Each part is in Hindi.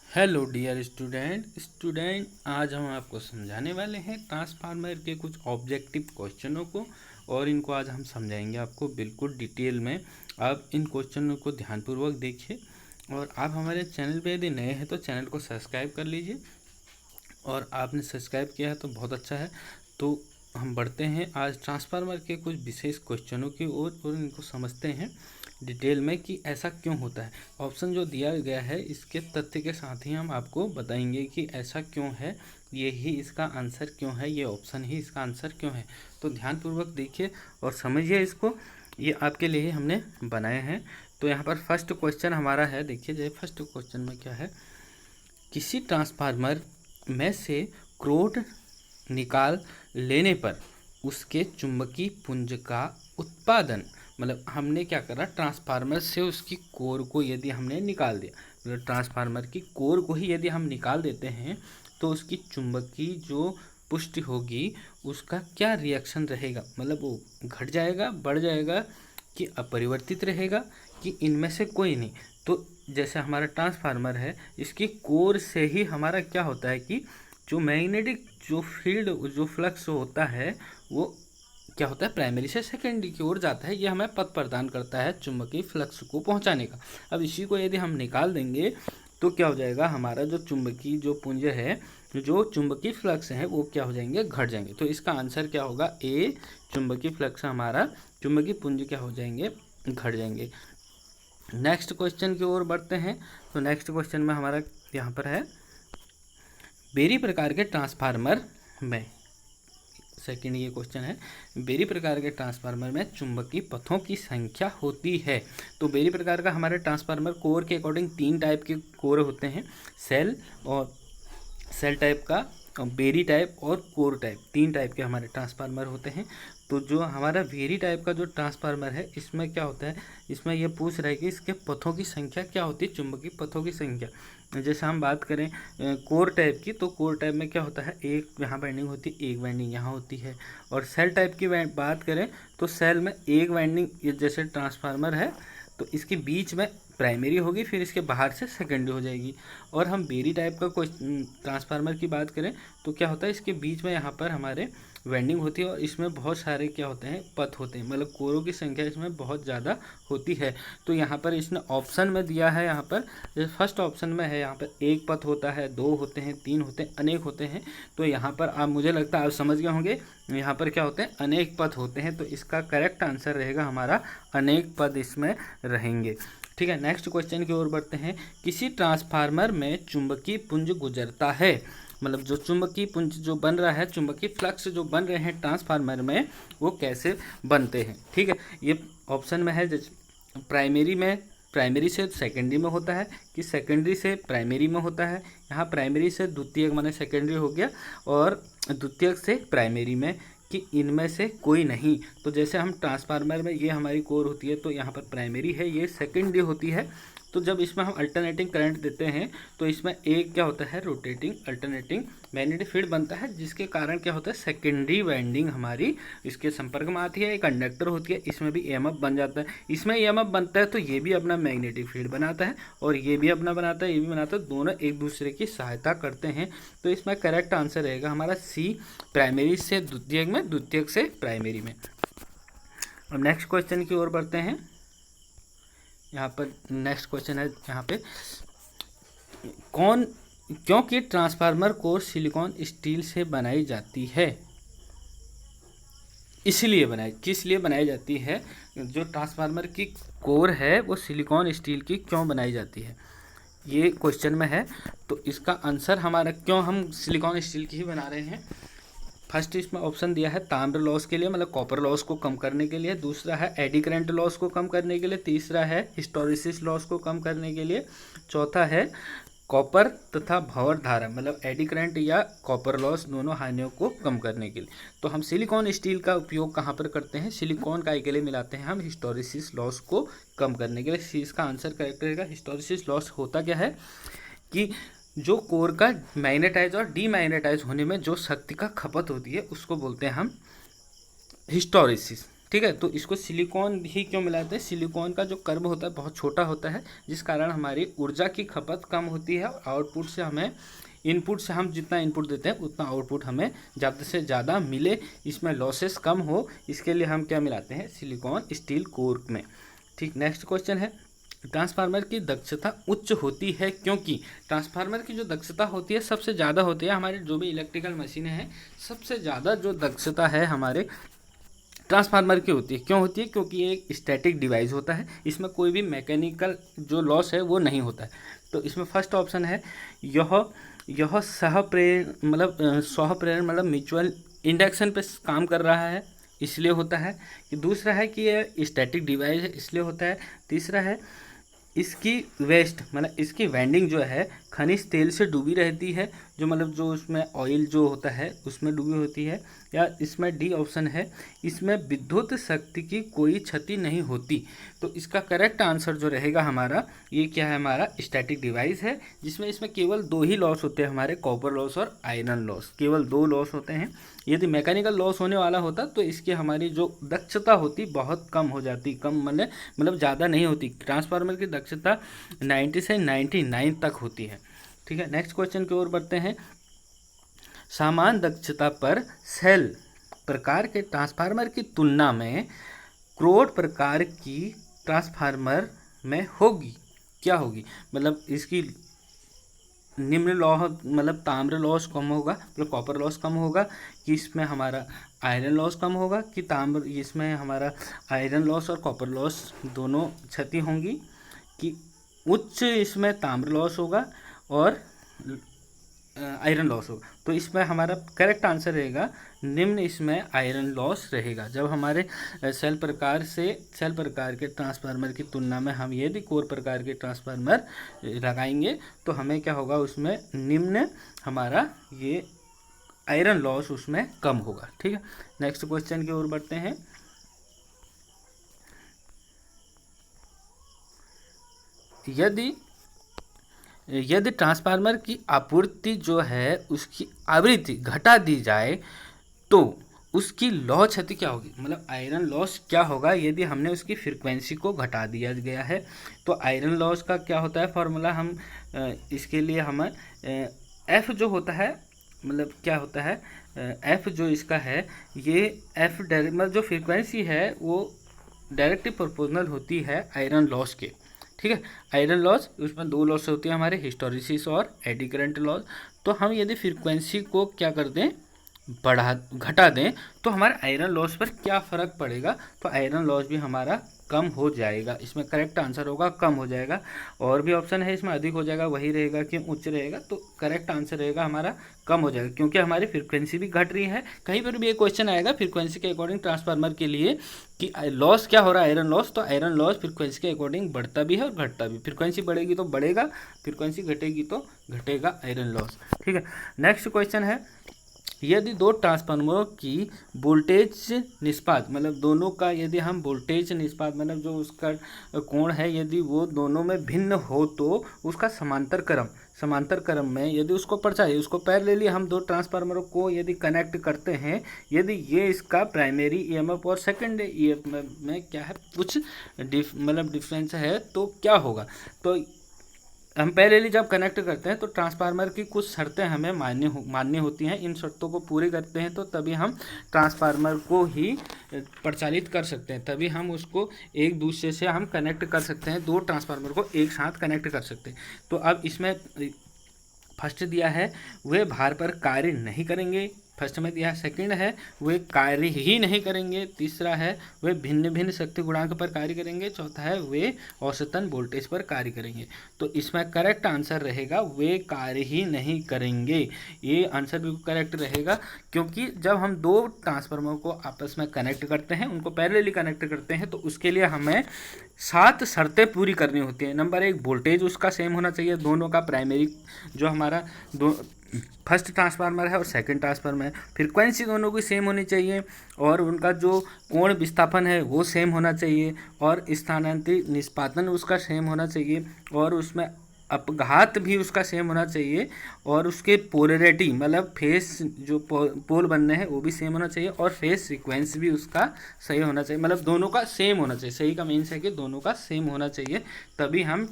हेलो डियर स्टूडेंट आज हम आपको समझाने वाले हैं ट्रांसफार्मर के कुछ ऑब्जेक्टिव क्वेश्चनों को। और इनको आज हम समझाएंगे आपको बिल्कुल डिटेल में। आप इन क्वेश्चनों को ध्यानपूर्वक देखिए। और आप हमारे चैनल पे यदि नए हैं तो चैनल को सब्सक्राइब कर लीजिए। और आपने सब्सक्राइब किया है तो बहुत अच्छा है। तो हम बढ़ते हैं आज ट्रांसफार्मर के कुछ विशेष क्वेश्चनों की ओर और इनको समझते हैं डिटेल में कि ऐसा क्यों होता है। ऑप्शन जो दिया गया है इसके तथ्य के साथ ही हम आपको बताएंगे कि ऐसा क्यों है, ये ही इसका आंसर क्यों है, ये ऑप्शन ही इसका आंसर क्यों है। तो ध्यानपूर्वक देखिए और समझिए इसको, ये आपके लिए ही हमने बनाए हैं। तो यहाँ पर फर्स्ट क्वेश्चन हमारा है, देखिए जो फर्स्ट क्वेश्चन में क्या है। किसी ट्रांसफार्मर में से क्रोड निकाल लेने पर उसके चुंबकीय पुंज का उत्पादन, मतलब हमने क्या करा, ट्रांसफार्मर से उसकी कोर को यदि हमने निकाल दिया, मतलब ट्रांसफार्मर की कोर को ही यदि हम निकाल देते हैं तो उसकी चुंबकीय जो पुष्टि होगी उसका क्या रिएक्शन रहेगा, मतलब वो घट जाएगा, बढ़ जाएगा, कि अपरिवर्तित रहेगा, कि इनमें से कोई नहीं। तो जैसे हमारा ट्रांसफार्मर है, इसकी कोर से ही हमारा क्या होता है कि जो मैग्नेटिक जो फील्ड जो फ्लक्स होता है वो क्या होता है, प्राइमरी से सेकेंडरी की ओर जाता है। ये हमें पथ प्रदान करता है चुंबकीय फ्लक्स को पहुंचाने का। अब इसी को यदि हम निकाल देंगे तो क्या हो जाएगा, हमारा जो चुंबकीय जो पुंज है, जो चुंबकीय फ्लक्स है वो क्या हो जाएंगे, घट जाएंगे। तो इसका आंसर क्या होगा, ए। चुंबकीय फ्लक्स हमारा, चुंबकीय पुंज क्या हो जाएंगे, घट जाएंगे। नेक्स्ट क्वेश्चन की ओर बढ़ते हैं। तो नेक्स्ट क्वेश्चन में हमारा यहाँ पर है, बेरी प्रकार के ट्रांसफार्मर में, सेकंड ये क्वेश्चन है, बेरी प्रकार के ट्रांसफार्मर में चुंबकीय पथों की संख्या होती है। तो बेरी प्रकार का हमारे ट्रांसफार्मर कोर के अकॉर्डिंग 3 टाइप के कोर होते हैं, सेल और सेल टाइप का, बेरी टाइप और कोर टाइप, 3 टाइप के हमारे ट्रांसफार्मर होते हैं। तो जो हमारा बेरी टाइप का जो ट्रांसफार्मर है इसमें क्या होता है, इसमें यह पूछ रहा है कि इसके पथों की संख्या क्या होती है, चुंबकीय पथों की संख्या। जैसे हम बात करें कोर टाइप की, तो कोर टाइप में क्या होता है, एक यहाँ वाइंडिंग होती है, एक वाइंडिंग यहाँ होती है। और सेल टाइप की बात करें तो सेल में एक वाइंडिंग, जैसे ट्रांसफार्मर है तो इसके बीच में प्राइमरी होगी, फिर इसके बाहर से सेकेंडरी हो जाएगी। और हम बेरी टाइप का कोई ट्रांसफार्मर की बात करें तो क्या होता है, इसके बीच में यहाँ पर हमारे वाइंडिंग होती है और इसमें बहुत सारे क्या होते हैं, पथ होते हैं, मतलब कोरों की संख्या इसमें बहुत ज़्यादा होती है। तो यहाँ पर इसने ऑप्शन में दिया है, यहाँ पर फर्स्ट ऑप्शन में है, यहाँ पर एक पथ होता है, 2 होते हैं, 3 होते हैं, अनेक होते हैं। तो यहाँ पर आप, मुझे लगता है आप समझ गए होंगे, यहाँ पर क्या होते हैं, अनेक पथ होते हैं। तो इसका करेक्ट आंसर रहेगा हमारा अनेक पद इसमें रहेंगे। ठीक है, नेक्स्ट क्वेश्चन की ओर बढ़ते हैं। किसी ट्रांसफार्मर में चुंबकीय पुंज गुजरता है, मतलब जो चुंबकीय पुंज जो बन रहा है, चुंबकीय फ्लक्स जो बन रहे हैं ट्रांसफार्मर में, वो कैसे बनते हैं। ठीक है, ये ऑप्शन में है, प्राइमरी में, प्राइमरी से सेकेंडरी में होता है, कि सेकेंडरी से प्राइमरी में होता है। यहाँ प्राइमरी से द्वितीयक माने सेकेंडरी हो गया, और द्वितीयक से प्राइमरी में, कि इनमें से कोई नहीं। तो जैसे हम ट्रांसफार्मर में ये हमारी कोर होती है, तो यहाँ पर प्राइमरी है, ये सेकेंडरी होती है। तो जब इसमें हम अल्टरनेटिंग करंट देते हैं तो इसमें एक क्या होता है, रोटेटिंग अल्टरनेटिंग मैग्नेटिक फील्ड बनता है, जिसके कारण क्या होता है, सेकेंडरी वाइंडिंग हमारी इसके संपर्क में आती है, एक कंडक्टर होती है, इसमें भी ईएमएफ बन जाता है। इसमें ईएमएफ बनता है तो ये भी अपना मैग्नेटिक फील्ड बनाता है, और ये भी अपना बनाता है, ये भी बनाता है, दोनों एक दूसरे की सहायता करते हैं। तो इसमें करेक्ट आंसर रहेगा हमारा सी, प्राइमरी से द्वितीयक में, द्वितीयक से प्राइमरी में। अब नेक्स्ट क्वेश्चन की ओर बढ़ते हैं। यहाँ पर नेक्स्ट क्वेश्चन है, यहाँ पे क्योंकि ट्रांसफार्मर कोर सिलिकॉन स्टील से बनाई जाती है, इसलिए बनाई, किस लिए बनाई जाती है, जो ट्रांसफार्मर की कोर है वो सिलिकॉन स्टील की क्यों बनाई जाती है, ये क्वेश्चन में है। तो इसका आंसर हमारा, क्यों हम सिलिकॉन स्टील की ही बना रहे हैं। फर्स्ट इसमें ऑप्शन दिया है ताम्र लॉस के लिए, मतलब कॉपर लॉस को कम करने के लिए। दूसरा है एडी करंट लॉस को कम करने के लिए। तीसरा है हिस्टोरिसिस लॉस को कम करने के लिए। चौथा है कॉपर तथा भंवर धारा, मतलब एडी करंट या कॉपर लॉस, दोनों हानियों को कम करने के लिए। तो हम सिलिकॉन स्टील का उपयोग कहाँ पर करते हैं, सिलिकॉन का के लिए मिलाते हैं हम हिस्टोरिसिस लॉस को कम करने के लिए। इसका आंसर करेक्ट रहेगा। हिस्टोरिसिस लॉस होता क्या है, कि जो कोर का मैग्नेटाइज और डीमैग्नेटाइज होने में जो शक्ति का खपत होती है उसको बोलते हैं हम हिस्टोरिसिस। ठीक है। तो इसको सिलिकॉन ही क्यों मिलाते हैं? सिलिकॉन का जो कर्व होता है बहुत छोटा होता है, जिस कारण हमारी ऊर्जा की खपत कम होती है और आउटपुट से हमें, इनपुट से हम जितना इनपुट देते हैं उतना आउटपुट हमें ज़्यादा से ज़्यादा मिले, इसमें लॉसेस कम हो, इसके लिए हम क्या मिलाते हैं? सिलिकॉन स्टील कोर में। ठीक, नेक्स्ट क्वेश्चन है, ट्रांसफार्मर की दक्षता उच्च होती है क्योंकि? ट्रांसफार्मर की जो दक्षता होती है सबसे ज़्यादा होती है, हमारे जो भी इलेक्ट्रिकल मशीनें हैं सबसे ज़्यादा जो दक्षता है हमारे ट्रांसफार्मर की होती है। क्यों होती है? क्योंकि ये एक स्टैटिक डिवाइस होता है, इसमें कोई भी मैकेनिकल जो लॉस है वो नहीं होता है। तो इसमें फर्स्ट ऑप्शन है यह सहप्रेरण मतलब म्यूचुअल इंडक्शन पे काम कर रहा है इसलिए होता है। कि दूसरा है कि ये स्टैटिक डिवाइस है इसलिए होता है। तीसरा है इसकी वेस्ट मतलब इसकी वेंडिंग जो है खनिज तेल से डूबी रहती है, जो मतलब जो उसमें ऑयल जो होता है उसमें डूबी होती है। या इसमें डी ऑप्शन है इसमें विद्युत शक्ति की कोई क्षति नहीं होती। तो इसका करेक्ट आंसर जो रहेगा हमारा, ये क्या है? हमारा स्टैटिक डिवाइस है, जिसमें इसमें केवल दो ही लॉस होते हैं हमारे, कॉपर लॉस और आयरन लॉस, केवल दो लॉस होते हैं। यदि मैकेनिकल लॉस होने वाला होता तो इसकी हमारी जो दक्षता होती बहुत कम हो जाती, कम मतलब ज़्यादा नहीं होती। ट्रांसफार्मर की दक्षता 90 से 99 तक होती है। ठीक है, नेक्स्ट क्वेश्चन की ओर बढ़ते हैं। समान दक्षता पर सेल प्रकार के ट्रांसफार्मर की तुलना में क्रोड प्रकार की ट्रांसफार्मर में होगी, क्या होगी? मतलब इसकी निम्न लौह मतलब ताम्र लॉस कम होगा, मतलब कॉपर लॉस कम होगा, कि इसमें हमारा आयरन लॉस कम होगा, कि ताम्र इसमें हमारा आयरन लॉस और कॉपर लॉस दोनों क्षति होंगी, कि उच्च इसमें ताम्र लॉस होगा और आयरन लॉस होगा। तो इसमें हमारा करेक्ट आंसर रहेगा निम्न, इसमें आयरन लॉस रहेगा। जब हमारे सेल प्रकार के ट्रांसफार्मर की तुलना में हम यदि कोर प्रकार के ट्रांसफार्मर लगाएंगे तो हमें क्या होगा? उसमें निम्न हमारा ये आयरन लॉस उसमें कम होगा। ठीक है, नेक्स्ट क्वेश्चन की ओर बढ़ते हैं। यदि ट्रांसफार्मर की आपूर्ति जो है उसकी आवृत्ति घटा दी जाए तो उसकी लौ क्षति क्या होगी? मतलब आयरन लॉस क्या होगा यदि हमने उसकी फ्रीक्वेंसी को घटा दिया गया है? तो आयरन लॉस का क्या होता है फॉर्मूला? हम इसके लिए हमें एफ जो होता है, मतलब क्या होता है एफ जो इसका है, ये एफ मतलब जो फ्रीक्वेंसी है वो डायरेक्टली प्रोपोर्शनल होती है आयरन लॉस के। ठीक है, आयरन लॉस उसमें दो लॉस होती है हमारे, हिस्टोरिसिस और एडी करंट लॉस। तो हम यदि फ्रीक्वेंसी को क्या कर दें, घटा दें, तो हमारे आयरन लॉस पर क्या फ़र्क पड़ेगा? तो आयरन लॉस भी हमारा कम हो जाएगा। इसमें करेक्ट आंसर होगा कम हो जाएगा। और भी ऑप्शन है इसमें अधिक हो जाएगा, वही रहेगा कि उच्च रहेगा। तो करेक्ट आंसर रहेगा हमारा कम हो जाएगा, क्योंकि हमारी फ्रीक्वेंसी भी घट रही है। कहीं पर भी ये क्वेश्चन आएगा फ्रीक्वेंसी के अकॉर्डिंग ट्रांसफार्मर के लिए कि लॉस क्या हो रहा है, आयरन लॉस, तो आयरन लॉस फ्रीक्वेंसी के अकॉर्डिंग बढ़ता भी है और घटता भी। फ्रीक्वेंसी बढ़ेगी तो बढ़ेगा, फ्रीक्वेंसी घटेगी तो घटेगा आयरन लॉस। ठीक है, नेक्स्ट क्वेश्चन है, यदि दो ट्रांसफार्मरों की वोल्टेज निष्पात मतलब दोनों का यदि हम वोल्टेज निष्पात मतलब जो उसका कोण है यदि वो दोनों में भिन्न हो तो उसका समांतर क्रम में यदि उसको परछाई उसको पैरेलली हम दो ट्रांसफार्मरों को यदि कनेक्ट करते हैं, यदि ये इसका प्राइमरी ईएमएफ और सेकेंडरी ईएमएफ में क्या है कुछ डिफरेंस है तो क्या होगा? तो हम पैरेलली जब कनेक्ट करते हैं तो ट्रांसफार्मर की कुछ शर्तें हमें मान्य होती हैं। इन शर्तों को पूरे करते हैं तो तभी हम ट्रांसफार्मर को ही प्रचालित कर सकते हैं, तभी हम उसको एक दूसरे से हम कनेक्ट कर सकते हैं, दो ट्रांसफार्मर को एक साथ कनेक्ट कर सकते हैं। तो अब इसमें फर्स्ट दिया है वे भार पर कार्य नहीं करेंगे, फर्स्ट में दिया है। सेकंड है वे कार्य ही नहीं करेंगे। तीसरा है वे भिन्न भिन्न शक्ति गुणांक पर कार्य करेंगे। चौथा है वे औसतन वोल्टेज पर कार्य करेंगे। तो इसमें करेक्ट आंसर रहेगा वे कार्य ही नहीं करेंगे। ये आंसर बिल्कुल करेक्ट रहेगा, क्योंकि जब हम दो ट्रांसफार्मर को आपस में कनेक्ट करते हैं, उनको पैरेलली कनेक्ट करते हैं, तो उसके लिए हमें 7 शर्तें पूरी करनी होती हैं। नंबर 1 वोल्टेज उसका सेम होना चाहिए, दोनों का प्राइमरी जो हमारा फर्स्ट ट्रांसफार्मर है और सेकंड ट्रांसफार्मर है। फ्रीक्वेंसी दोनों की सेम होनी चाहिए और उनका जो कोण विस्थापन है वो सेम होना चाहिए और स्थानांतरित निष्पादन उसका सेम होना चाहिए और उसमें अपघात भी उसका सेम होना चाहिए, और उसके पोलरिटी मतलब फेस जो पोल बनने हैं वो भी सेम होना चाहिए, और फेस सीक्वेंस भी उसका सही होना चाहिए, मतलब दोनों का सेम होना चाहिए। सही का मीन्स है कि दोनों का सेम होना चाहिए, तभी हम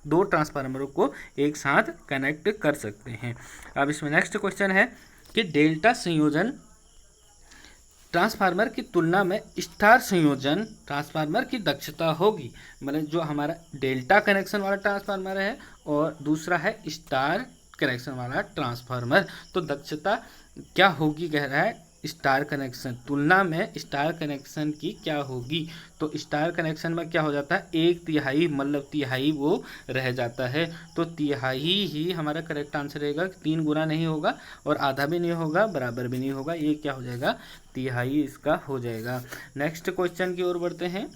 दो ट्रांसफार्मरों को एक साथ कनेक्ट कर सकते हैं। अब इसमें नेक्स्ट क्वेश्चन है कि डेल्टा संयोजन ट्रांसफार्मर की तुलना में स्टार संयोजन ट्रांसफार्मर की दक्षता होगी। मतलब जो हमारा डेल्टा कनेक्शन वाला ट्रांसफार्मर है और दूसरा है स्टार कनेक्शन वाला ट्रांसफार्मर, तो दक्षता क्या होगी कह रहा है, स्टार कनेक्शन तुलना में स्टार कनेक्शन की क्या होगी। तो स्टार कनेक्शन में क्या हो जाता है, 1/3 मतलब तिहाई वो रह जाता है, तो तिहाई ही हमारा करेक्ट आंसर रहेगा। 3 गुना नहीं होगा और आधा भी नहीं होगा, बराबर भी नहीं होगा, ये क्या हो जाएगा, तिहाई इसका हो जाएगा। नेक्स्ट क्वेश्चन की ओर बढ़ते हैं।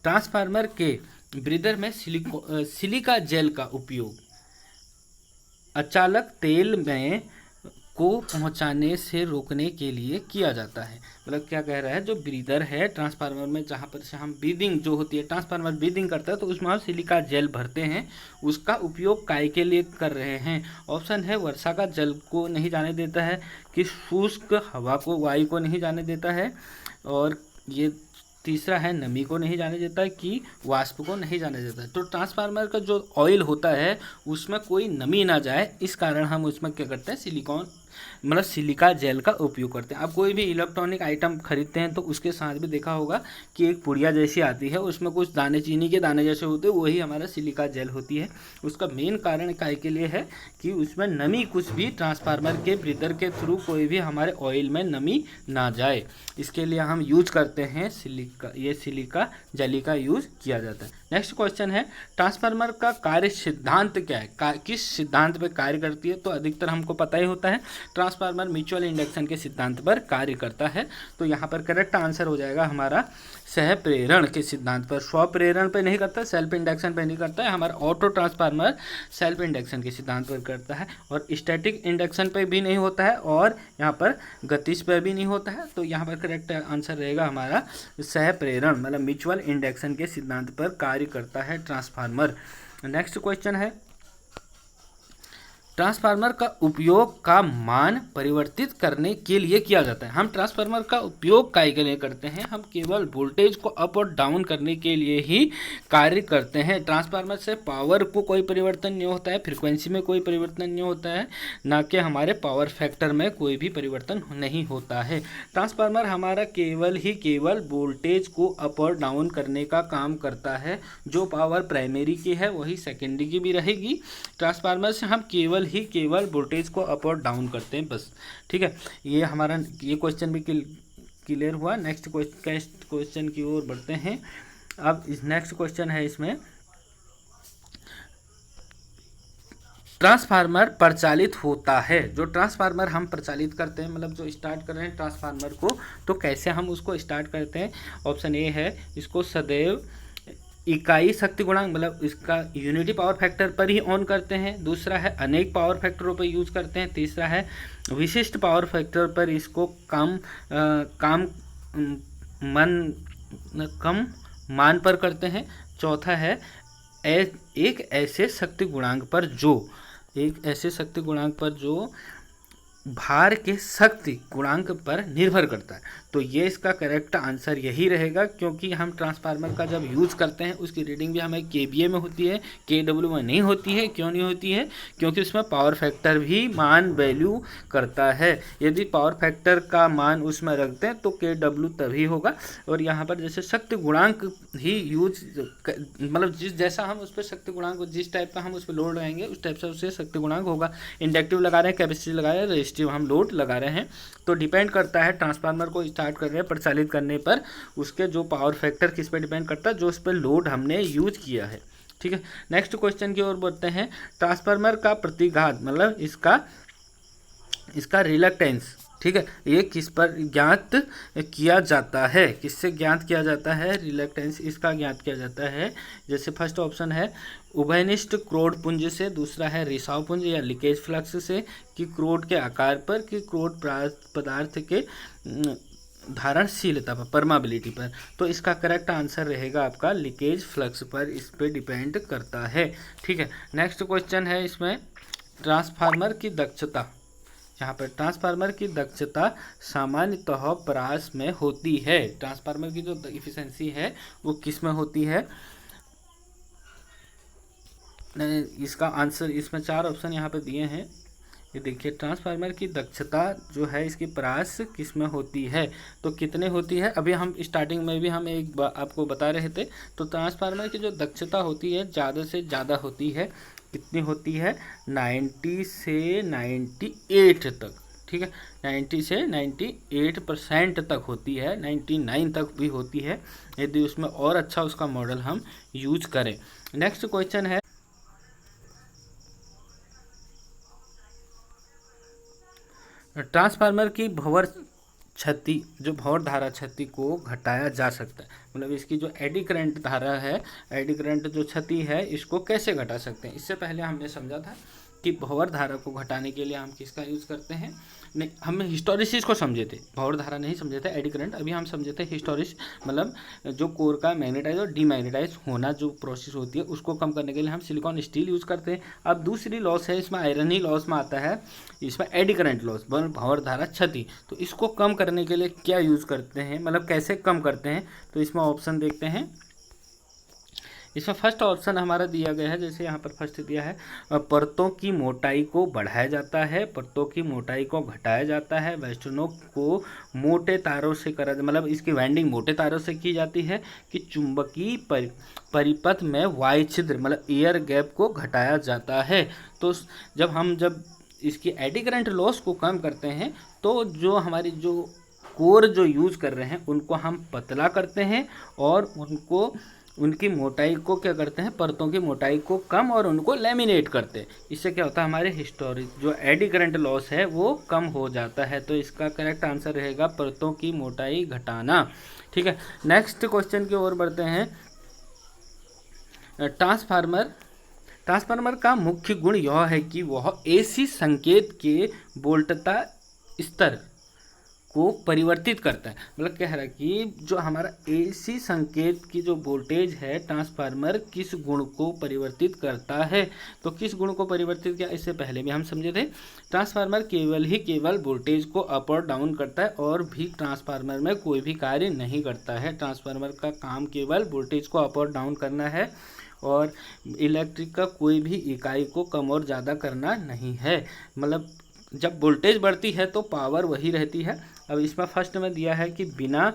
ट्रांसफार्मर के ब्रीदर में सिलिका जेल का उपयोग अचालक तेल में को पहुंचाने से रोकने के लिए किया जाता है। मतलब क्या कह रहा है, जो ब्रीदर है ट्रांसफार्मर में, जहाँ पर से हम ब्रीदिंग जो होती है, ट्रांसफार्मर ब्रीदिंग करता है तो उसमें हम सिलिका जेल भरते हैं, उसका उपयोग काय के लिए कर रहे हैं। ऑप्शन है वर्षा का जल को नहीं जाने देता है, कि शुष्क हवा को वायु को नहीं जाने देता है, और ये तीसरा है नमी को नहीं जाने देता है, कि वाष्प को नहीं जाने देता है। तो ट्रांसफार्मर का जो ऑयल होता है उसमें कोई नमी ना जाए, इस कारण हम उसमें क्या करते हैं, मतलब सिलिका जेल का उपयोग करते हैं। आप कोई भी इलेक्ट्रॉनिक आइटम खरीदते हैं तो उसके साथ भी देखा होगा कि एक पुड़िया जैसी आती है, उसमें कुछ दाने चीनी के दाने जैसे होते हैं, वही हमारा सिलिका जेल होती है। उसका मेन कारण काय के लिए है कि उसमें नमी, कुछ भी ट्रांसफार्मर के ब्रीदर के थ्रू कोई भी हमारे ऑयल में नमी ना जाए, इसके लिए हम यूज करते हैं सिलिका, ये सिलिका जेली का यूज किया जाता है। नेक्स्ट क्वेश्चन है, ट्रांसफार्मर का कार्य सिद्धांत क्या है, किस सिद्धांत पर कार्य करती है। तो अधिकतर हमको पता ही होता है, ट्रांसफार्मर म्यूचुअल इंडक्शन के सिद्धांत पर कार्य करता है। तो यहाँ पर करेक्ट आंसर हो जाएगा हमारा सह प्रेरण के सिद्धांत पर। स्व प्रेरण पर नहीं करता, सेल्फ इंडक्शन पर नहीं करता है। हमारा ऑटो ट्रांसफार्मर सेल्फ इंडक्शन के सिद्धांत पर करता है, और स्टैटिक इंडक्शन पर भी नहीं होता है, और यहाँ पर गतिज पर भी नहीं होता है। तो यहाँ पर करेक्ट आंसर रहेगा हमारा सह प्रेरण, मतलब म्यूचुअल इंडक्शन के सिद्धांत पर कार्य करता है ट्रांसफार्मर। नेक्स्ट क्वेश्चन है, ट्रांसफार्मर का उपयोग का मान परिवर्तित करने के लिए किया जाता है। हम ट्रांसफार्मर का उपयोग काय के लिए करते हैं, हम केवल वोल्टेज को अप और डाउन करने के लिए ही कार्य करते हैं। ट्रांसफार्मर से पावर को कोई परिवर्तन नहीं होता है, फ्रीक्वेंसी में कोई परिवर्तन नहीं होता है, ना कि हमारे पावर फैक्टर में कोई भी परिवर्तन नहीं होता है। ट्रांसफार्मर हमारा केवल वोल्टेज को अप और डाउन करने का काम करता है। जो पावर प्राइमरी की है वही सेकेंडरी की भी रहेगी। ट्रांसफार्मर से हम केवल वोल्टेज को अप और डाउन करते हैं बस, ठीक है। ये हमारा ये क्वेश्चन भी क्लियर हुआ। नेक्स्ट क्वेश्चन की ओर बढ़ते हैं। अब इस नेक्स्ट क्वेश्चन है, इसमें ट्रांसफार्मर प्रचालित होता है, जो ट्रांसफार्मर हम प्रचालित करते हैं, मतलब जो स्टार्ट कर रहे हैं ट्रांसफार्मर को, तो कैसे हम उसको स्टार्ट करते हैं। ऑप्शन ए है, इसको सदैव इकाई शक्ति गुणांक मतलब इसका यूनिटी पावर फैक्टर पर ही ऑन करते हैं। दूसरा है अनेक पावर फैक्टरों पर यूज करते हैं। तीसरा है विशिष्ट पावर फैक्टर पर इसको कम मान पर करते हैं। चौथा है एक ऐसे शक्ति गुणांक पर जो भार के शक्ति गुणांक पर निर्भर करता है। तो ये इसका करेक्ट आंसर यही रहेगा, क्योंकि हम ट्रांसफार्मर का जब यूज़ करते हैं उसकी रीडिंग भी हमें केवीए में होती है, केडब्ल्यू में नहीं होती है। क्यों नहीं होती है, क्योंकि उसमें पावर फैक्टर भी मान वैल्यू करता है। यदि पावर फैक्टर का मान उसमें रखते हैं तो केडब्ल्यू तभी होगा। और यहाँ पर जैसे शक्ति गुणांक ही यूज मतलब जैसा हम उस पर शक्ति गुणांक, जिस टाइप का हम उस पर लोड लगाएंगे उस टाइप से उससे शक्ति गुणांक होगा। इंडक्टिव लगा रहे हैं, कैपेसिटिव लगा रहे हैं, रेजिस्टिव हम लोड लगा रहे हैं, तो डिपेंड करता है ट्रांसफार्मर को स्टार्ट कर रहे हैं प्रचालित करने पर, उसके जो पावर फैक्टर किस पर डिपेंड करता है, जो उस पर लोड हमने यूज किया है, ठीक है। नेक्स्ट क्वेश्चन की ओर बढ़ते हैं। ट्रांसफार्मर का प्रतिघात मतलब इसका रिलक्टेंस, ठीक है, ये किस पर ज्ञात किया जाता है, किससे ज्ञात किया जाता है, रिलक्टेंस इसका ज्ञात किया जाता है। जैसे फर्स्ट ऑप्शन है उभयनिष्ठ क्रोड पुंज से, दूसरा है रिसाव पुंज या लीकेज फ्लक्स से, कि क्रोड के आकार पर, कि क्रोड पदार्थ के धारणशीलता पर, परमाबिलिटी पर। तो इसका करेक्ट आंसर रहेगा आपका लीकेज फ्लक्स पर, इस पे डिपेंड करता है। ठीक है, नेक्स्ट क्वेश्चन है इसमें ट्रांसफार्मर की दक्षता। यहाँ पर ट्रांसफार्मर की दक्षता सामान्यतः परास में होती है। ट्रांसफार्मर की जो इफिशिएंसी है वो किस में होती है? इसका आंसर, इसमें 4 ऑप्शन यहाँ पे दिए हैं। ये देखिए, ट्रांसफार्मर की दक्षता जो है इसकी परास किस में होती है, तो कितने होती है? अभी हम स्टार्टिंग में भी हम एक आपको बता रहे थे। तो ट्रांसफार्मर की जो दक्षता होती है ज़्यादा से ज़्यादा होती है। कितनी होती है? 90 से 98 तक। ठीक है, 90 से 98% तक होती है, 99 तक भी होती है यदि उसमें और अच्छा उसका मॉडल हम यूज करें। नेक्स्ट क्वेश्चन है ट्रांसफार्मर की भंवर क्षति, जो भंवर धारा क्षति को घटाया जा सकता है। मतलब इसकी जो एडी करंट धारा है, एडी करंट जो क्षति है, इसको कैसे घटा सकते हैं? इससे पहले हमने समझा था कि भंवर धारा को घटाने के लिए हम किसका यूज़ करते हैं। नहीं, हम हिस्टोरिसिस को समझे थे, भंवर धारा नहीं समझे थे, एडी करंट। अभी हम समझे थे हिस्टोरिस, मतलब जो कोर का मैग्नेटाइज और डीमैग्नेटाइज होना जो प्रोसेस होती है उसको कम करने के लिए हम सिलिकॉन स्टील यूज़ करते हैं। अब दूसरी लॉस है इसमें, आयरन ही लॉस में आता है इसमें एडी करंट लॉस, भंवर धारा क्षति। तो इसको कम करने के लिए क्या यूज़ करते हैं, मतलब कैसे कम करते हैं? तो इसमें ऑप्शन देखते हैं। इसमें फर्स्ट ऑप्शन हमारा दिया गया है, जैसे यहाँ पर फर्स्ट दिया है, परतों की मोटाई को बढ़ाया जाता है, परतों की मोटाई को घटाया जाता है, वेस्टर्नों को मोटे तारों से करा, मतलब इसकी वाइंडिंग मोटे तारों से की जाती है, कि चुंबकीय परिपथ में वायु छिद्र मतलब एयर गैप को घटाया जाता है। तो जब इसकी एडी करंट लॉस को कम करते हैं तो जो हमारी जो कोर जो यूज़ कर रहे हैं उनको हम पतला करते हैं और उनकी मोटाई को क्या करते हैं, परतों की मोटाई को कम और उनको लेमिनेट करते हैं। इससे क्या होता है, हमारे हिस्टोरिक जो एडी करंट लॉस है वो कम हो जाता है। तो इसका करेक्ट आंसर रहेगा परतों की मोटाई घटाना। ठीक है, नेक्स्ट क्वेश्चन की ओर बढ़ते हैं। ट्रांसफार्मर का मुख्य गुण यह है कि वह एसी संकेत के वोल्टता स्तर को परिवर्तित करता है। मतलब कह रहा है कि जो हमारा एसी संकेत की जो वोल्टेज है, ट्रांसफार्मर किस गुण को परिवर्तित करता है। तो किस गुण को परिवर्तित किया, इससे पहले भी हम समझे थे। ट्रांसफार्मर केवल वोल्टेज को अप और डाउन करता है और भी ट्रांसफार्मर में कोई भी कार्य नहीं करता है। ट्रांसफार्मर का काम केवल वोल्टेज को अप और डाउन करना है और इलेक्ट्रिक का कोई भी इकाई को कम और ज़्यादा करना नहीं है। मतलब जब वोल्टेज बढ़ती है तो पावर वही रहती है। अब इसमें फर्स्ट में दिया है कि बिना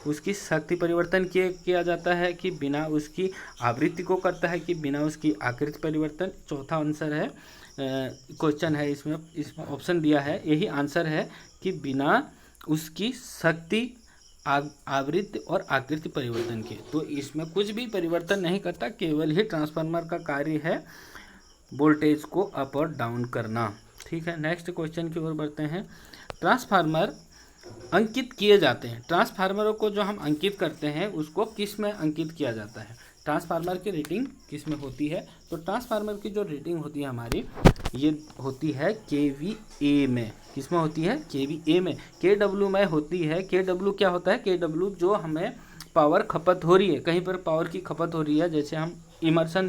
उसकी शक्ति परिवर्तन किया जाता है, कि बिना उसकी आवृत्ति को करता है, कि बिना उसकी आकृति परिवर्तन। चौथा आंसर है, क्वेश्चन है इसमें ऑप्शन दिया है, यही आंसर है कि बिना उसकी शक्ति, आवृत्ति और आकृति परिवर्तन के। तो इसमें कुछ भी परिवर्तन नहीं करता, केवल ही ट्रांसफार्मर का कार्य है वोल्टेज को अप और डाउन करना। ठीक है, नेक्स्ट क्वेश्चन की ओर बढ़ते हैं। ट्रांसफार्मर अंकित किए जाते हैं। ट्रांसफार्मरों को जो हम अंकित करते हैं उसको किस में अंकित किया जाता है? ट्रांसफार्मर की रेटिंग किस में होती है? तो ट्रांसफार्मर की जो रेटिंग होती है हमारी, ये होती है KVA में। किस में होती है? KVA में। KW में होती है। KW क्या होता है? KW जो हमें पावर खपत हो रही है, कहीं पर पावर की खपत हो रही है, जैसे हम इमर्सन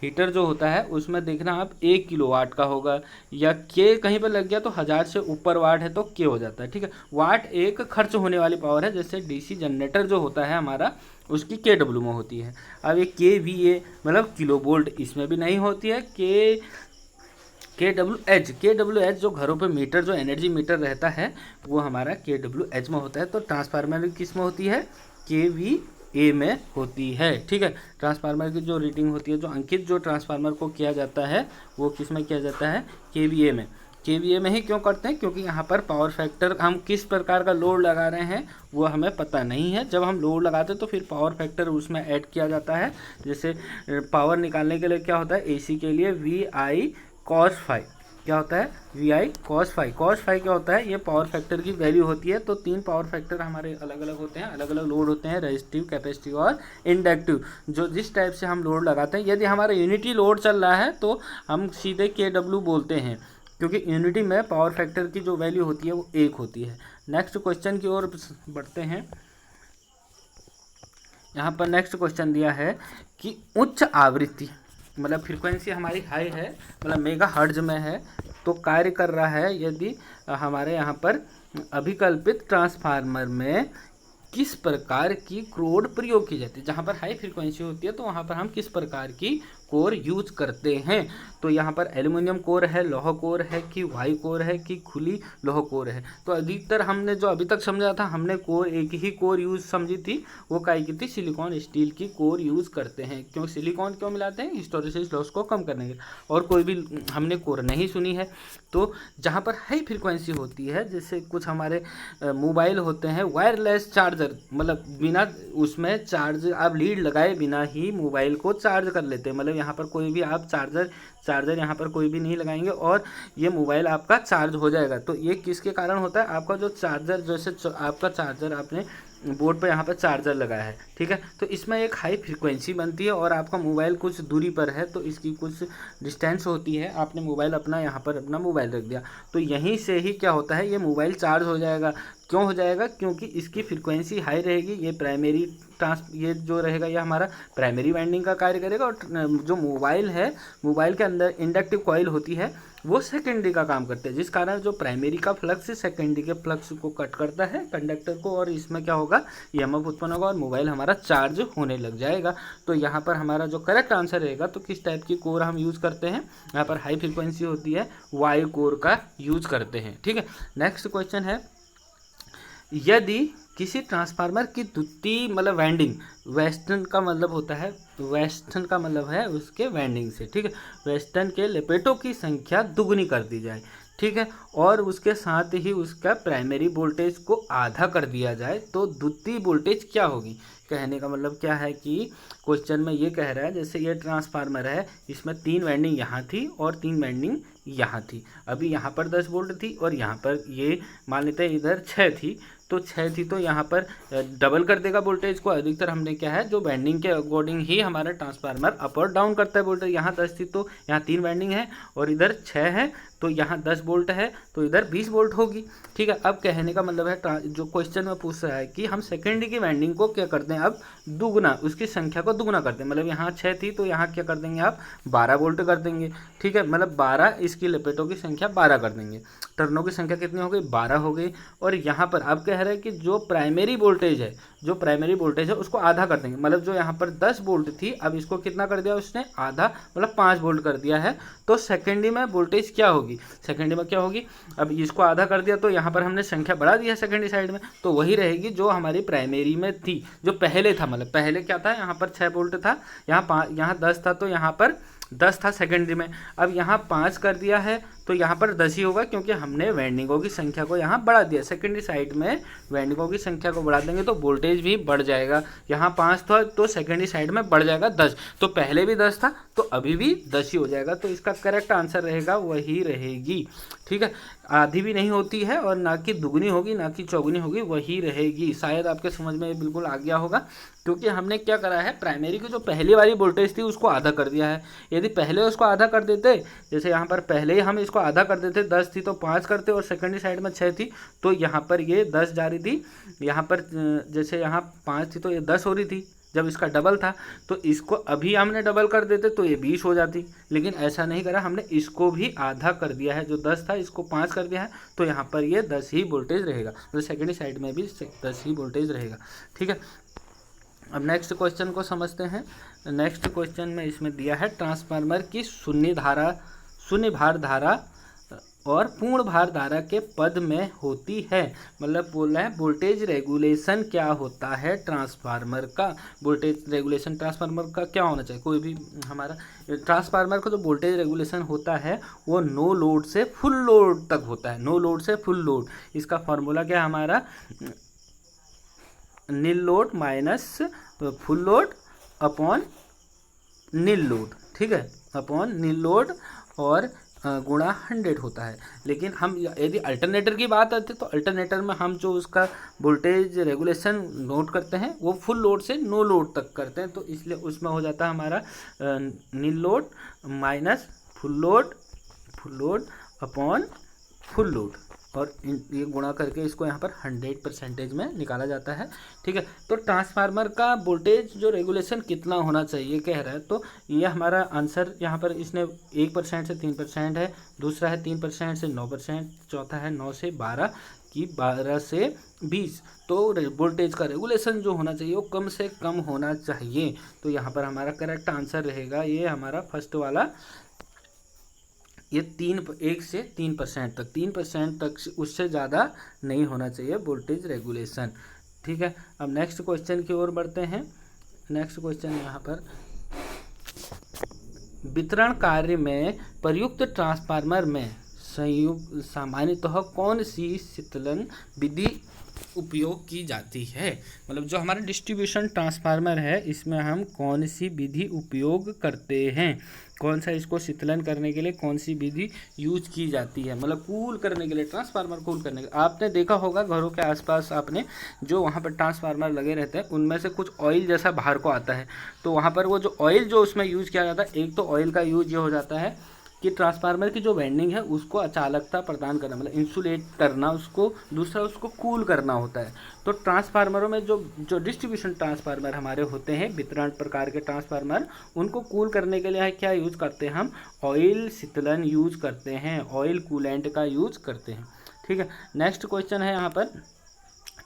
हीटर जो होता है उसमें देखना आप 1 किलोवाट का होगा, या के कहीं पर लग गया तो 1000 से ऊपर वाट है तो के हो जाता है। ठीक है, वाट एक खर्च होने वाली पावर है। जैसे डीसी जनरेटर जो होता है हमारा, उसकी KW में होती है। अब ये KVA मतलब किलो वोल्ट, इसमें भी नहीं होती है। KWH जो घरों पे मीटर, जो एनर्जी मीटर रहता है वो हमारा KWH में होता है। तो ट्रांसफार्मर किस में होती है? KVA में होती है। ठीक है, ट्रांसफार्मर की जो रेटिंग होती है, जो अंकित जो ट्रांसफार्मर को किया जाता है वो किस में किया जाता है? KVA में। KVA में ही क्यों करते हैं? क्योंकि यहाँ पर पावर फैक्टर, हम किस प्रकार का लोड लगा रहे हैं वो हमें पता नहीं है। जब हम लोड लगाते हैं तो फिर पावर फैक्टर उसमें ऐड किया जाता है। जैसे पावर निकालने के लिए क्या होता है, AC के लिए VI cos phi क्या होता है? VI cos phi। cos phi क्या होता है? ये पावर फैक्टर की वैल्यू होती है। तो 3 पावर फैक्टर हमारे अलग अलग होते हैं, अलग अलग लोड होते हैं, रेजिस्टिव, कैपेसिटिव और इंडक्टिव। जो जिस टाइप से हम लोड लगाते हैं, यदि हमारा यूनिटी लोड चल रहा है तो हम सीधे KW बोलते हैं, क्योंकि यूनिटी में पावर फैक्टर की जो वैल्यू होती है वो 1 होती है। नेक्स्ट क्वेश्चन की ओर बढ़ते हैं। यहाँ पर नेक्स्ट क्वेश्चन दिया है कि उच्च आवृत्ति मतलब फ्रीक्वेंसी हमारी हाई है, मतलब मेगा हर्ट्ज में है, तो कार्य कर रहा है यदि हमारे यहाँ पर अभिकल्पित ट्रांसफार्मर में किस प्रकार की कोर प्रयोग की जाती है। जहाँ पर हाई फ्रीक्वेंसी होती है तो वहाँ पर हम किस प्रकार की कोर यूज करते हैं। तो यहाँ पर एल्युमिनियम कोर है, लोहा कोर है कि वाई कोर है कि खुली लोहा कोर है। तो अधिकतर हमने जो अभी तक समझा था, हमने कोर एक ही कोर यूज समझी थी, वो काई की थी सिलिकॉन स्टील की कोर यूज करते हैं। क्यों सिलिकॉन क्यों मिलाते हैं? हिस्टोरेसिस लॉस को कम करने के लिए। और कोई भी हमने कोर नहीं सुनी है। तो जहाँ पर हाई फ्रीक्वेंसी होती है, जैसे कुछ हमारे मोबाइल होते हैं वायरलेस चार्जर, मतलब बिना उसमें चार्ज आप लीड लगाए बिना ही मोबाइल को चार्ज कर लेते हैं। मतलब यहाँ पर कोई भी आप चार्जर यहाँ पर कोई भी नहीं लगाएंगे और ये मोबाइल आपका चार्ज हो जाएगा। तो ये किसके कारण होता है? आपका जो चार्जर, जैसे आपका चार्जर आपने बोर्ड पर यहाँ पर चार्जर लगाया है, ठीक है, तो इसमें एक हाई फ्रीक्वेंसी बनती है और आपका मोबाइल कुछ दूरी पर है तो इसकी कुछ डिस्टेंस होती है। आपने मोबाइल अपना यहाँ पर अपना मोबाइल रख दिया तो यहीं से ही क्या होता है, ये मोबाइल चार्ज हो जाएगा। क्यों हो जाएगा? क्योंकि इसकी फ्रीक्वेंसी हाई रहेगी। ये प्राइमरी ये जो रहेगा ये हमारा प्राइमरी वाइंडिंग का कार्य करेगा और जो मोबाइल है, मोबाइल के अंदर इंडक्टिव कॉइल होती है वो सेकेंडरी का काम करते हैं, जिस कारण जो प्राइमरी का फ्लक्स सेकेंडरी के फ्लक्स को कट करता है कंडक्टर को, और इसमें क्या होगा, ईएमएफ उत्पन्न होगा और मोबाइल हमारा चार्ज होने लग जाएगा। तो यहाँ पर हमारा जो करेक्ट आंसर रहेगा, तो किस टाइप की कोर हम यूज़ करते हैं, यहाँ पर हाई फ्रीक्वेंसी होती है वाई कोर का यूज करते हैं। ठीक है, नेक्स्ट क्वेश्चन है, यदि किसी ट्रांसफार्मर की द्वितीय मतलब वाइंडिंग, वेस्टर्न का मतलब होता है, वेस्टर्न का मतलब है उसके वाइंडिंग से, ठीक है, वेस्टर्न के लपेटों की संख्या दुगनी कर दी जाए, ठीक है, और उसके साथ ही उसका प्राइमरी वोल्टेज को आधा कर दिया जाए, तो द्वितीय वोल्टेज क्या होगी। कहने का मतलब क्या है कि क्वेश्चन में ये कह रहा है, जैसे ये ट्रांसफार्मर है, इसमें 3 वाइंडिंग यहाँ थी और 3 वाइंडिंग यहाँ थी। अभी यहाँ पर 10 वोल्ट थी और यहाँ पर ये मान लेते हैं इधर 6 थी, तो 6 थी तो यहाँ पर डबल कर देगा वोल्टेज को। अधिकतर हमने क्या है, जो वाइंडिंग के अकॉर्डिंग ही हमारा ट्रांसफार्मर अप और डाउन करता है वोल्टेज। यहाँ 10 थी तो यहाँ 3 वाइंडिंग है और इधर 6 है तो यहाँ 10 वोल्ट है तो इधर 20 वोल्ट होगी। ठीक है, अब कहने का मतलब है जो क्वेश्चन में पूछ रहा है कि हम सेकेंडरी की वाइंडिंग को क्या करते हैं, अब दुगना, उसकी संख्या को दुगना करते हैं। मतलब यहाँ 6 थी तो यहाँ क्या कर देंगे आप, 12 वोल्ट कर देंगे। ठीक है, मतलब 12, इसकी लपेटों की संख्या 12 कर देंगे, टर्नों की संख्या कितनी हो गई, 12 हो गई। और यहाँ पर अब कह रहे हैं कि जो प्राइमरी वोल्टेज है, जो प्राइमरी वोल्टेज है उसको आधा कर देंगे। मतलब जो यहाँ पर 10 वोल्ट थी, अब इसको कितना कर दिया उसने, आधा, मतलब 5 वोल्ट कर दिया है। तो सेकेंडरी में वोल्टेज क्या होगी, सेकेंडरी में क्या होगी, अब इसको आधा कर दिया तो यहाँ पर हमने संख्या बढ़ा दी है सेकेंडरी साइड में, तो वही रहेगी जो हमारी प्राइमरी में थी, जो पहले था। मतलब पहले क्या था, यहाँ पर 6 वोल्ट था, यहाँ 10 था, तो यहाँ पर 10 था सेकेंडरी में। अब यहाँ 5 कर दिया है तो यहाँ पर 10 ही होगा, क्योंकि हमने वाइंडिंगों की संख्या को यहाँ बढ़ा दिया। सेकेंडरी साइड में वाइंडिंगों की संख्या को बढ़ा देंगे तो वोल्टेज भी बढ़ जाएगा। यहाँ 5 था तो सेकेंडरी साइड में बढ़ जाएगा 10, तो पहले भी 10 था तो अभी भी 10 ही हो जाएगा। तो इसका करेक्ट आंसर रहेगा वही रहेगी। ठीक है, आधी भी नहीं होती है और ना कि दुगनी होगी ना कि चौगुनी होगी, वही रहेगी। शायद आपके समझ में बिल्कुल आ गया होगा, क्योंकि हमने क्या करा है, प्राइमरी की जो पहली वाली वोल्टेज थी उसको आधा कर दिया है। यदि पहले उसको आधा कर देते, जैसे यहाँ पर पहले ही हम इसको आधा कर देते, 10 थी तो 5 करते और सेकेंडरी साइड में 6 थी, तो यहाँ पर ये 10 जा रही थी, यहाँ पर जैसे यहाँ 5 थी तो ये 10 हो रही थी जब इसका डबल था। तो इसको अभी हमने डबल कर देते तो ये 20 हो जाती, लेकिन ऐसा नहीं करा, हमने इसको भी आधा कर दिया है। जो 10 था इसको 5 कर दिया है, तो यहाँ पर ये 10 ही वोल्टेज रहेगा, तो सेकेंडरी साइड में भी 10 ही वोल्टेज रहेगा। ठीक है, अब नेक्स्ट क्वेश्चन को समझते हैं। नेक्स्ट क्वेश्चन में इसमें दिया है, ट्रांसफार्मर की शून्य भार धारा और पूर्ण भार धारा के पद में होती है। मतलब बोल रहा है वोल्टेज रेगुलेशन क्या होता है ट्रांसफार्मर का। वोल्टेज रेगुलेशन ट्रांसफार्मर का क्या होना चाहिए, कोई भी हमारा ट्रांसफार्मर का जो वोल्टेज रेगुलेशन होता है वो नो लोड से फुल लोड तक होता है। नो लोड से फुल लोड, इसका फॉर्मूला क्या है हमारा, nil load minus full load upon nil load. ठीक है, अपॉन नील लोड और गुणा 100 होता है। लेकिन हम यदि अल्टरनेटर की बात आती है तो अल्टरनेटर में हम जो उसका वोल्टेज रेगुलेशन नोट करते हैं वो फुल लोड से नो लोड तक करते हैं, तो इसलिए उसमें हो जाता है हमारा nil load minus full load upon full load. और ये गुणा करके इसको यहाँ पर 100% में निकाला जाता है। ठीक है, तो ट्रांसफार्मर का वोल्टेज जो रेगुलेशन कितना होना चाहिए कह रहा है, तो ये हमारा आंसर यहाँ पर इसने 1% से 3% है, दूसरा है 3% से 9%, चौथा है 9 से 12 की 12 से 20। तो वोल्टेज का रेगुलेशन जो होना चाहिए वो कम से कम होना चाहिए। तो यहाँ पर हमारा करेक्ट आंसर रहेगा ये हमारा फर्स्ट वाला, ये 1 से 3% तक, 3% तक उससे ज़्यादा नहीं होना चाहिए वोल्टेज रेगुलेशन। ठीक है, अब नेक्स्ट क्वेश्चन की ओर बढ़ते हैं। नेक्स्ट क्वेश्चन यहाँ पर, वितरण कार्य में प्रयुक्त ट्रांसफार्मर में सामान्यतः कौन सी शीतलन विधि उपयोग की जाती है। मतलब जो हमारा डिस्ट्रीब्यूशन ट्रांसफार्मर है इसमें हम कौन सी विधि उपयोग करते हैं, कौन सा इसको शीतलन करने के लिए कौन सी विधि यूज की जाती है, मतलब कूल करने के लिए, ट्रांसफार्मर कूल करने के लिए। आपने देखा होगा घरों के आसपास आपने जो वहाँ पर ट्रांसफार्मर लगे रहते हैं उनमें से कुछ ऑयल जैसा बाहर को आता है, तो वहाँ पर वो जो ऑयल जो उसमें यूज किया जाता है, एक तो ऑयल का यूज ये हो जाता है कि ट्रांसफार्मर की जो वाइंडिंग है उसको अचालकता प्रदान करना, मतलब इंसुलेट करना उसको, दूसरा उसको कूल करना होता है। तो ट्रांसफार्मरों में जो डिस्ट्रीब्यूशन ट्रांसफार्मर हमारे होते हैं, वितरण प्रकार के ट्रांसफार्मर, उनको कूल करने के लिए क्या यूज करते हैं हम, ऑयल शीतलन यूज करते हैं, ऑयल कूलेंट का यूज करते हैं। ठीक है, नेक्स्ट क्वेश्चन है यहाँ पर,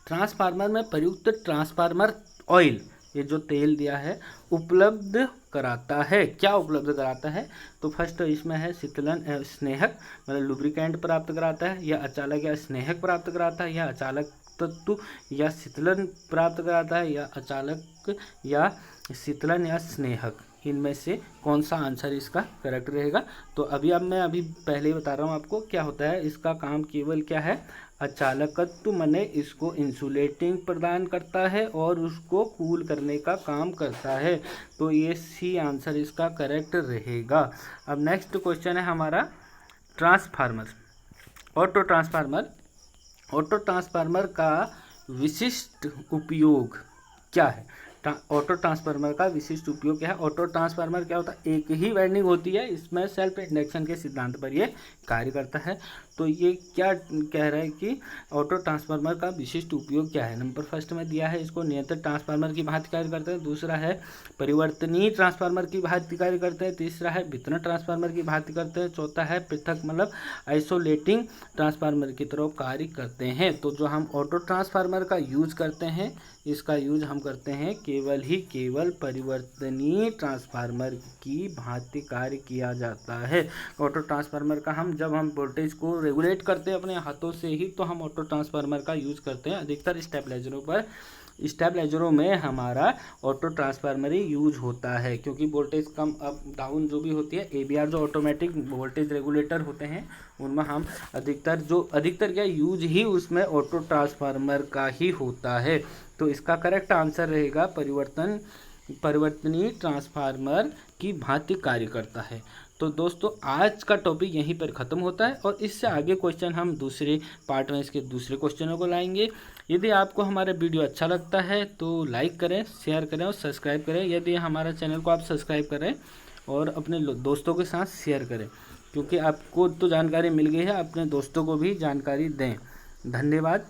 ट्रांसफार्मर में प्रयुक्त ट्रांसफार्मर ऑयल, ये जो तेल दिया है, उपलब्ध कराता है, क्या उपलब्ध कराता है। तो फर्स्ट इसमें है शीतलन स्नेहक, मतलब लुब्रिकेंट प्राप्त कराता है, या अचालक या स्नेहक प्राप्त कराता है, या अचालक तत्व या शीतलन प्राप्त कराता है, या अचालक या शीतलन या स्नेहक। इनमें से कौन सा आंसर इसका करेक्ट रहेगा। तो मैं पहले ही बता रहा हूँ आपको क्या होता है, इसका काम केवल क्या है, अचालकत्व, माने इसको इंसुलेटिंग प्रदान करता है और उसको कूल करने का काम करता है। तो ये सी आंसर इसका करेक्ट रहेगा। अब नेक्स्ट क्वेश्चन है हमारा, transformer, auto transformer. Auto transformer का विशिष्ट उपयोग क्या है। ऑटो ट्रांसफार्मर का विशिष्ट उपयोग क्या है। ऑटो ट्रांसफार्मर क्या होता है, एक ही वाइंडिंग होती है, इसमें सेल्फ इंडक्शन के सिद्धांत पर ये कार्य करता है। तो ये क्या कह रहा है कि ऑटो ट्रांसफार्मर का विशिष्ट उपयोग क्या है। नंबर फर्स्ट में दिया है, इसको नियंत्रित ट्रांसफार्मर की भांति कार्य करते हैं, दूसरा है परिवर्तनीय ट्रांसफार्मर की भांति कार्य करते हैं, तीसरा है वितरण ट्रांसफार्मर की भांति करते हैं, चौथा है पृथक, मतलब आइसोलेटिंग ट्रांसफार्मर की तरह कार्य करते हैं। तो जो हम ऑटो ट्रांसफार्मर का यूज करते हैं, इसका यूज हम करते हैं केवल परिवर्तनीय ट्रांसफार्मर की भांति कार्य किया जाता है। ऑटो ट्रांसफार्मर का जब हम वोल्टेज को रेगुलेट करते हैं अपने हाथों से ही, तो हम ऑटो ट्रांसफार्मर का यूज करते हैं। अधिकतर स्टेबलाइजरों में हमारा ऑटो ट्रांसफार्मर ही यूज होता है, क्योंकि वोल्टेज कम अप डाउन जो भी होती है, AVR जो ऑटोमेटिक वोल्टेज रेगुलेटर होते हैं उनमें हम अधिकतर क्या यूज ही उसमें ऑटो ट्रांसफार्मर का ही होता है। तो इसका करेक्ट आंसर रहेगा परिवर्तनीय ट्रांसफार्मर की भांति कार्य करता है। तो दोस्तों आज का टॉपिक यहीं पर ख़त्म होता है और इससे आगे क्वेश्चन हम दूसरे पार्ट में इसके दूसरे क्वेश्चनों को लाएंगे। यदि आपको हमारा वीडियो अच्छा लगता है तो लाइक करें, शेयर करें और सब्सक्राइब करें। यदि हमारा चैनल को आप सब्सक्राइब करें और अपने दोस्तों के साथ शेयर करें, क्योंकि आपको तो जानकारी मिल गई है, अपने दोस्तों को भी जानकारी दें। धन्यवाद।